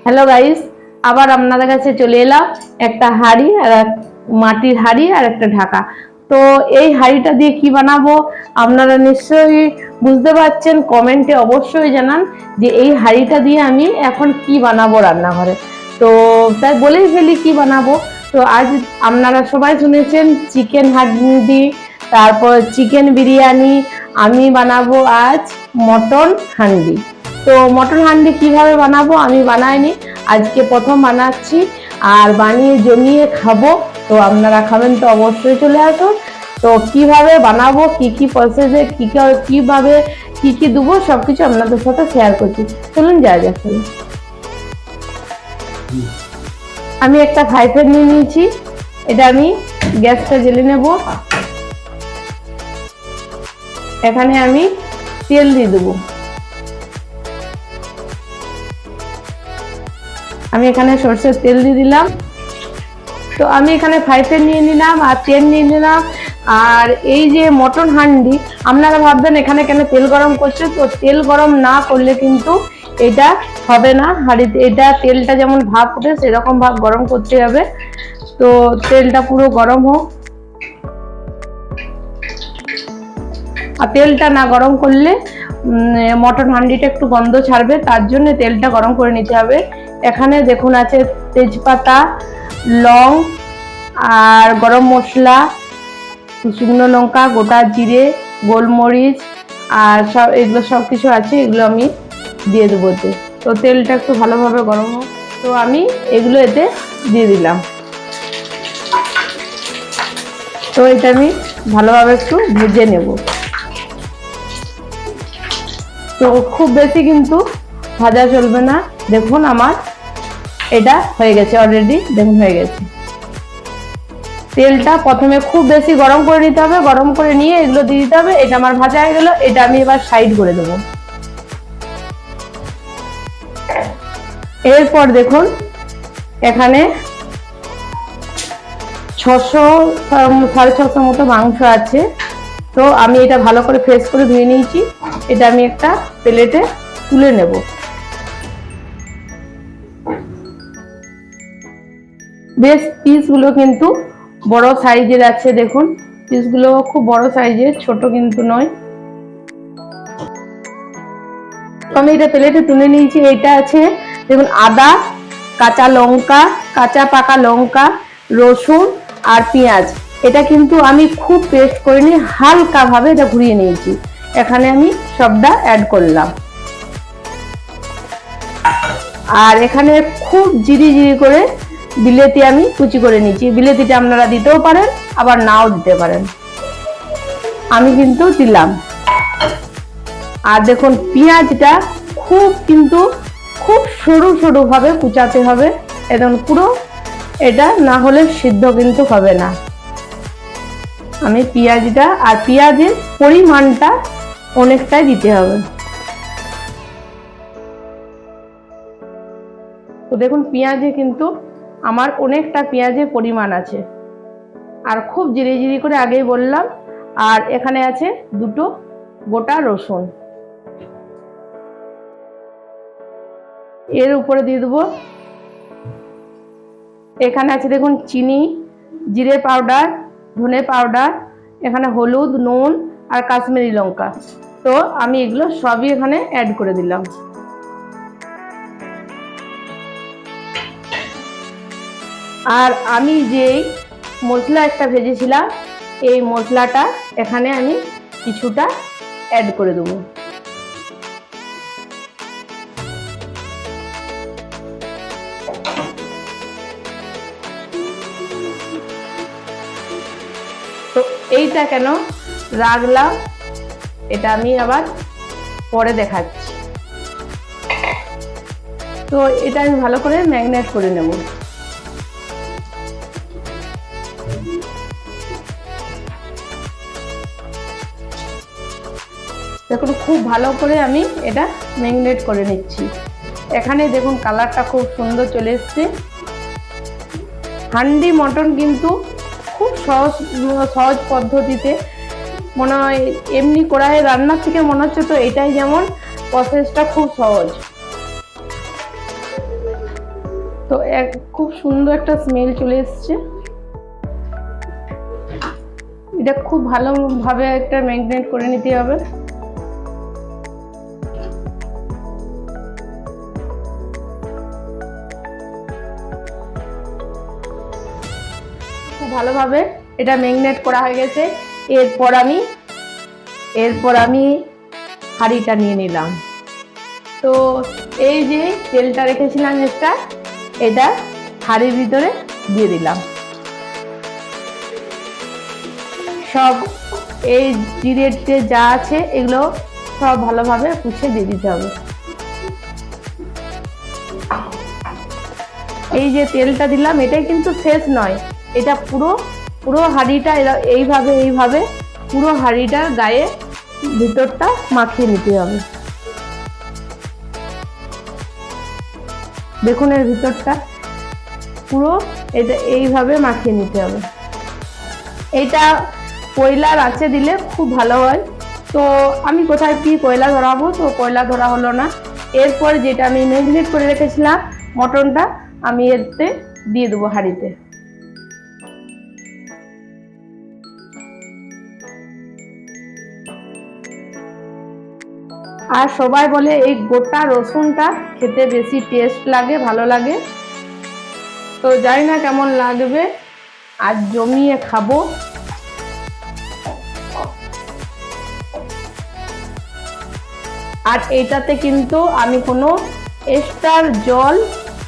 Hello guys, আবার আপনাদের কাছে চলে এলাম একটা হাঁড়ি আর মাটির হাঁড়ি আর একটা ঢাকা। তো এই হাঁড়িটা দিয়ে কি বানাবো আপনারা নিশ্চয়ই বুঝতে পারছেন। কমেন্টে অবশ্যই জানান যে এই হাঁড়িটা দিয়ে আমি এখন কি বানাবো রান্নাঘরে। তো তাই বলেই ফেলি কি বানাবো। তো আজ আপনারা সবাই শুনেছেন চিকেন হাঁড়ি, তারপর চিকেন বিরিয়ানি। আমি বানাবো আজ মটন হাঁড়ি। তো মটন হান্ডি কিভাবে বানাবো আমি বানাইনি, আজকে প্রথম বানাচ্ছি আর বানিয়ে জমিয়ে খাবো। তো আপনারা খাবেন তো অবশ্যই চলে আসুন। তো কিভাবে বানাবো, কি কি প্রসেসে কিভাবে কি কি দেবো সবকিছু আপনাদের সাথে শেয়ার করছি। চলুন যা যাক। আমি একটা ফ্রাই প্যান নিয়ে নিয়েছি, এটা আমি গ্যাসটা জ্বেলে নেব। এখানে আমি তেল দিয়ে দেবো। আমি এখানে সরষের তেল দিয়ে দিলাম। তো আমি এখানে ফ্রাই প্যান নিয়ে নিলাম আর তেল নিয়ে নিলাম। আর এই যে মটন হান্ডি, আপনারা ভাববেন এখানে কেন তেল গরম করছে, তো তেল গরম না করলে কিন্তু এটা হবে না হাঁড়িতে। এটা তেলটা যেমন ভাপ ওঠে সেরকম ভাপ গরম করতে হবে। তো তেলটা পুরো গরম হোক। আর তেলটা না গরম করলে মটন হান্ডিটা একটু গন্ধ ছাড়বে, তার জন্য তেলটা গরম করে নিতে হবে। এখানে দেখুন আছে তেজপাতা, লং আর গরম মশলা, শুকনো লঙ্কা, গোটা জিরে, গোলমরিচ আর সব এগুলো সব কিছু আছে, এগুলো আমি দিয়ে দেবো এতে। তো তেলটা একটু ভালোভাবে গরম হোক। তো আমি এগুলো এতে দিয়ে দিলাম। তো এটা আমি ভালোভাবে একটু ভেজে নেব। তো খুব বেশি কিন্তু ভাজা চলবে না। দেখুন আমার এটা হয়ে গেছে অলরেডি, দেখুন হয়ে গেছে। তেলটা প্রথমে খুব বেশি গরম করে নিতে হবে, গরম করে নিয়ে এগুলো দিয়ে দিতে হবে। এটা আমার ভাজা হয়ে গেল, এটা আমি এবার সাইড করে দেবো। এরপর দেখুন এখানে 600-650 মতো মাংস আছে। তো আমি এটা ভালো করে ফ্রেশ করে ধুয়ে নিয়েছি। এটা আমি একটা প্লেটে তুলে নেব। বেশ পিসগুলো কিন্তু বড় সাইজের আছে, দেখুন পিসগুলো খুব বড় সাইজের, ছোট কিন্তু নয়। আমি এটা প্লেটে তুলে নিয়েছি। এটা আছে দেখুন আদা, কাঁচা লঙ্কা, কাঁচা পাকা লঙ্কা, রসুন আর পেঁয়াজ। এটা কিন্তু আমি খুব পেস্ট করিনি, হালকা ভাবে এটা ঘুরিয়ে নিয়েছি। এখানে আমি সবটা অ্যাড করলাম। আর এখানে খুব জিরি জিরি করে বিলেতি আমি কুচি করে নিয়েছি। বিলেতিটা আপনারা দিতেও পারেন আবার নাও দিতে পারেন, আমি কিন্তু দিলাম। আর দেখুন পেঁয়াজটা খুব সরু সরু ভাবে কুচাতে হবে, একদম পুরো এটা না হলে সিদ্ধ কিন্তু হবে না। আমি পেঁয়াজটা আর পেঁয়াজের পরিমাণটা অনেকটাই দিতে হবে। তো দেখুন পেঁয়াজে কিন্তু আমার অনেকটা পেঁয়াজের পরিমাণ আছে। আর খুব জিরি জিরি করে আগেই বললাম। আর এখানে আছে দুটো গোটা রসুন, এর উপরে দিয়ে দেবো। এখানে আছে দেখুন চিনি, জিরে পাউডার, ধনে পাউডার, এখানে হলুদ, নুন আর কাশ্মীরি লঙ্কা। তো আমি এগুলো সবই এখানে অ্যাড করে দিলাম। আর আমি যেই মশলা একটা ভেজেছিলাম এই মশলাটা এখানে আমি কিছুটা অ্যাড করে দেবো। তো এইটা কেন রাখলাম এটা আমি আবার পরে দেখাচ্ছি। তো এটা আমি ভালো করে ম্যারিনেট করে নেব। দেখুন খুব ভালো করে আমি এটা ম্যারিনেট করে নিচ্ছি। এখানে দেখুন কালারটা খুব সুন্দর চলে এসছে। হান্ডি মটন কিন্তু খুব সহজ পদ্ধতিতে মনে হয়, এমনি কড়াইয়ে রান্নার থেকে মনে হচ্ছে তো এটাই যেমন প্রসেসটা খুব সহজ। তো খুব সুন্দর একটা স্মেল চলে এসছে। এটা খুব ভালোভাবে একটা ম্যারিনেট করে নিতে হবে। খুব ভালোভাবে এটা ম্যারিনেট করা হয়ে গেছে। এরপর আমি হাঁড়িটা নিয়ে নিলাম। তো এই যে তেলটা রেখেছিলাম এটা হাঁড়ির ভিতরে দিয়ে দিলাম। সব এই জিরেতে যা আছে এগুলো সব ভালোভাবে পুছে দিয়ে দিতে হবে। এই যে তেলটা দিলাম এটাই কিন্তু শেষ নয়, এটা পুরো হাঁড়িটা এইভাবে পুরো হাঁড়িটার গায়ে ভিতরটা মাখিয়ে নিতে হবে। দেখুন এর ভিতরটা পুরো এটা এইভাবে মাখিয়ে নিতে হবে। এটা কয়লার আঁচে দিলে খুব ভালো হয়। তো আমি কোথায় কি কয়লা ধরাবো, তো কয়লা ধরা হলো না। এরপর যেটা আমি ম্যারিনেট করে রেখেছিলাম মটনটা আমি এতে দিয়ে দেবো হাঁড়িতে। আর সবাই বলে এই গোটা রসুনটা খেতে বেশি টেস্ট লাগে, ভালো লাগে। তো জানি না কেমন লাগবে, আর জমিয়ে খাবো। আর এটাতে কিন্তু আমি কোনো এক্সট্রা জল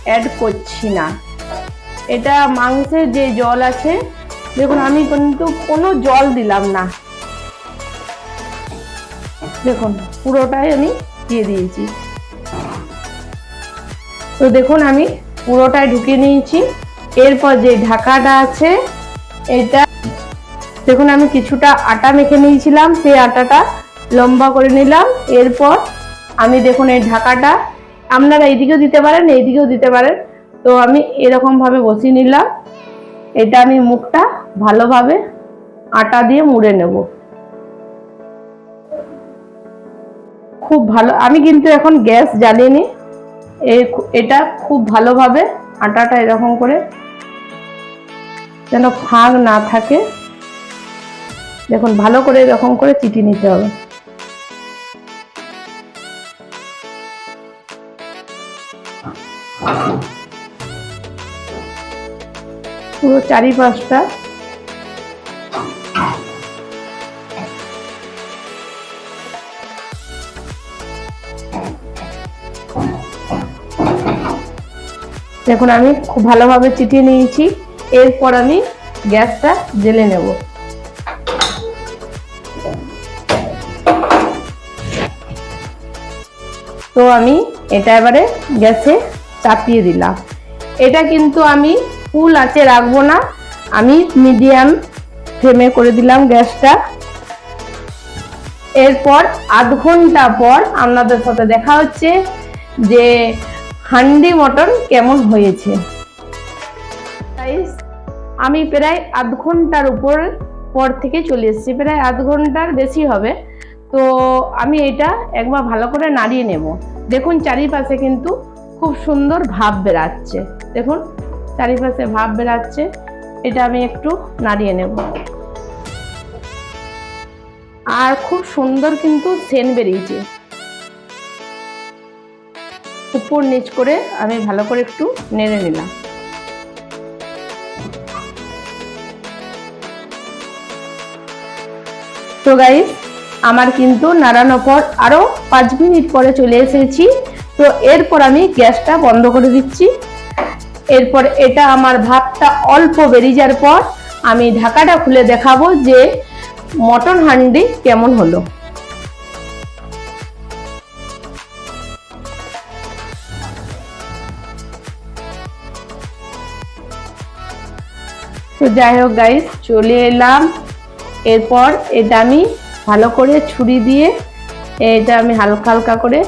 অ্যাড করছি না। এটা মাংসের যে জল আছে, দেখুন আমি কিন্তু কোনো জল দিলাম না। দেখুন পুরোটাই আমি দিয়ে দিয়েছি। তো দেখুন আমি পুরোটাই ঢুকিয়ে নিয়েছি। এরপর যে ঢাকাটা আছে এটা দেখুন আমি কিছুটা আটা মেখে নিয়েছিলাম, সেই আটাটা লম্বা করে নিলাম। এরপর আমি দেখুন এই ঢাকাটা আপনারা এইদিকেও দিতে পারেন, এইদিকেও দিতে পারেন। তো আমি এরকম ভাবে বসিয়ে নিলাম। এটা আমি মুখটা ভালোভাবে আটা দিয়ে মুড়ে নেব। খুব ভালো, আমি কিন্তু এখন গ্যাস জ্বালিনি। এটা খুব ভালোভাবে আটাটা এরকম করে যেন ফাঁক না থাকে, দেখুন ভালো করে এরকম করে চিটি নিতে হবে। পুরো চারিপাশটা দেখুন আমি খুব ভালোভাবে চিটিয়ে নিয়েছি। এরপর আমি গ্যাসটা জ্বেলে নেব। তো আমি এটা এবারে গ্যাসে চাপিয়ে দিলাম। এটা কিন্তু আমি ফুল আঁচে রাখবো না, আমি মিডিয়াম ফ্লেমে করে দিলাম গ্যাসটা। এরপর আধ ঘন্টা পর আপনাদের সাথে দেখা হচ্ছে যে হান্ডি মটন কেমন হয়েছে। আমি প্রায় আধ ঘন্টার পর থেকে চলে এসেছি, প্রায় আধ ঘন্টার বেশি হবে। তো আমি এটা একবার ভালো করে নাড়িয়ে নেব। দেখুন চারিপাশে কিন্তু খুব সুন্দর ভাব বেরাচ্ছে, দেখুন চারিপাশে ভাব বেরাচ্ছে। এটা আমি একটু নাড়িয়ে নেব। আর খুব সুন্দর কিন্তু সেন্ট বেরিয়েছে। উপর নিচ করে আমি ভালো করে একটু নেড়ে নিলাম। তো গাইস আমার কিন্তু নাড়ানোর পর আরো 5 মিনিট পরে চলে এসেছি। তো এরপর আমি গ্যাসটা বন্ধ করে দিচ্ছি। এরপর এটা আমার ভাবটা অল্প বেরিয়ে যাওয়ার পর আমি ঢাকাটা খুলে দেখাবো যে মটন হান্ডি কেমন হলো। তো যাই হোক গাইস চলে এলাম। এরপর এটা আমি ভালো করে ছুরি দিয়ে এটা আমি হালকা হালকা করে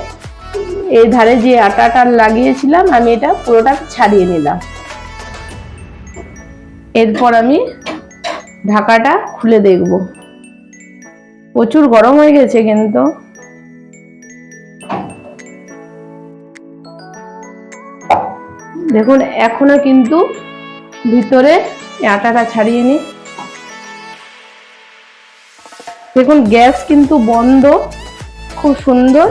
এই ধারে যে আটাটা লাগিয়েছিলাম আমি এটা পুরোটা ছাড়িয়ে নিলাম। এরপর আমি ঢাকাটা খুলে দেখব। প্রচুর গরম হয়ে গেছে কিন্তু। দেখুন এখনো কিন্তু ভিতরে আটাটা ছাড়িয়ে নি। দেখুন গ্যাস কিন্তু বন্ধ, খুব সুন্দর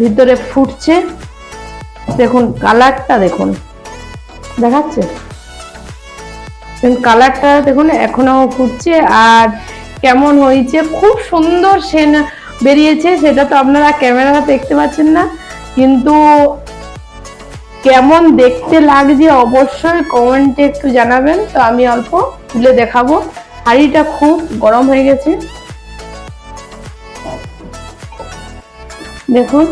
ভিতরে ফুটছে। দেখুন কালারটা দেখুন, দেখাচ্ছে কালারটা দেখুন এখনো ফুটছে। আর কেমন হয়েছে, খুব সুন্দর সেন্ট বেরিয়েছে, সেটা তো আপনারা ক্যামেরা দেখতে পাচ্ছেন না, কিন্তু কেমন দেখতে লাগছে অবশ্যই কমেন্টে একটু জানাবেন। তো আমি অল্প তুলে দেখাবো। হাঁড়িটা খুব গরম হয়ে গেছে, দেখুন।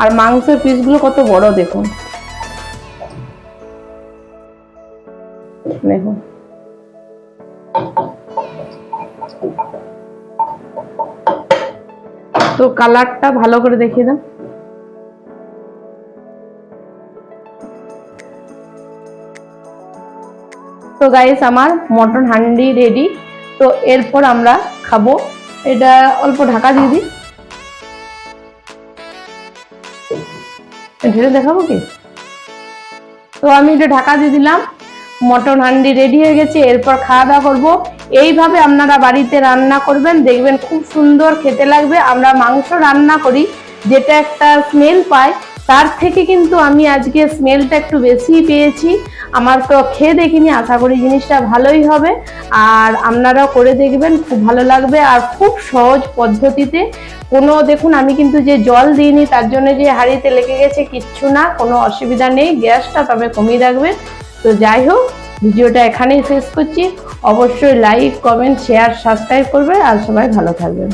আর মাংসের পিসগুলো কত বড় দেখুন, দেখুন। তো কালারটা ভালো করে দেখিয়ে দাও। তো গাইস আমার মটন হান্ডি রেডি। তো এরপর আমরা খাবো। এটা অল্প ঢাকা দিয়ে দিই, ঢেলে দেখাবো কি। তো আমি এটা ঢাকা দিয়ে দিলাম, মটন হান্ডি রেডি হয়ে গেছে। এরপর খাওয়া দাওয়া করবো। এইভাবে আপনারা বাড়িতে রান্না করবেন, দেখবেন খুব সুন্দর খেতে লাগবে। আমরা মাংস রান্না করি যেটা একটা স্মেল পাই, তার থেকে কিন্তু আমি আজকে স্মেলটা একটু বেশি পেয়েছি। আমার তো খেয়ে দেখিনি, আশা করি জিনিসটা ভালোই হবে। আর আপনারাও করে দেখবেন, খুব ভালো লাগবে। আর খুব সহজ পদ্ধতিতে, কোনো দেখুন আমি কিন্তু যে জল দিইনি তার জন্য যে হাঁড়িতে লেগে গেছে কিচ্ছু না, কোনো অসুবিধা নেই। গ্যাসটা তবে কমিয়ে রাখবেন। তো যাই হোক, ভিডিওটা এখানেই শেষ করছি। অবশ্যই লাইক, কমেন্ট, শেয়ার, সাবস্ক্রাইব করবে। আর সবাই ভালো থাকবেন।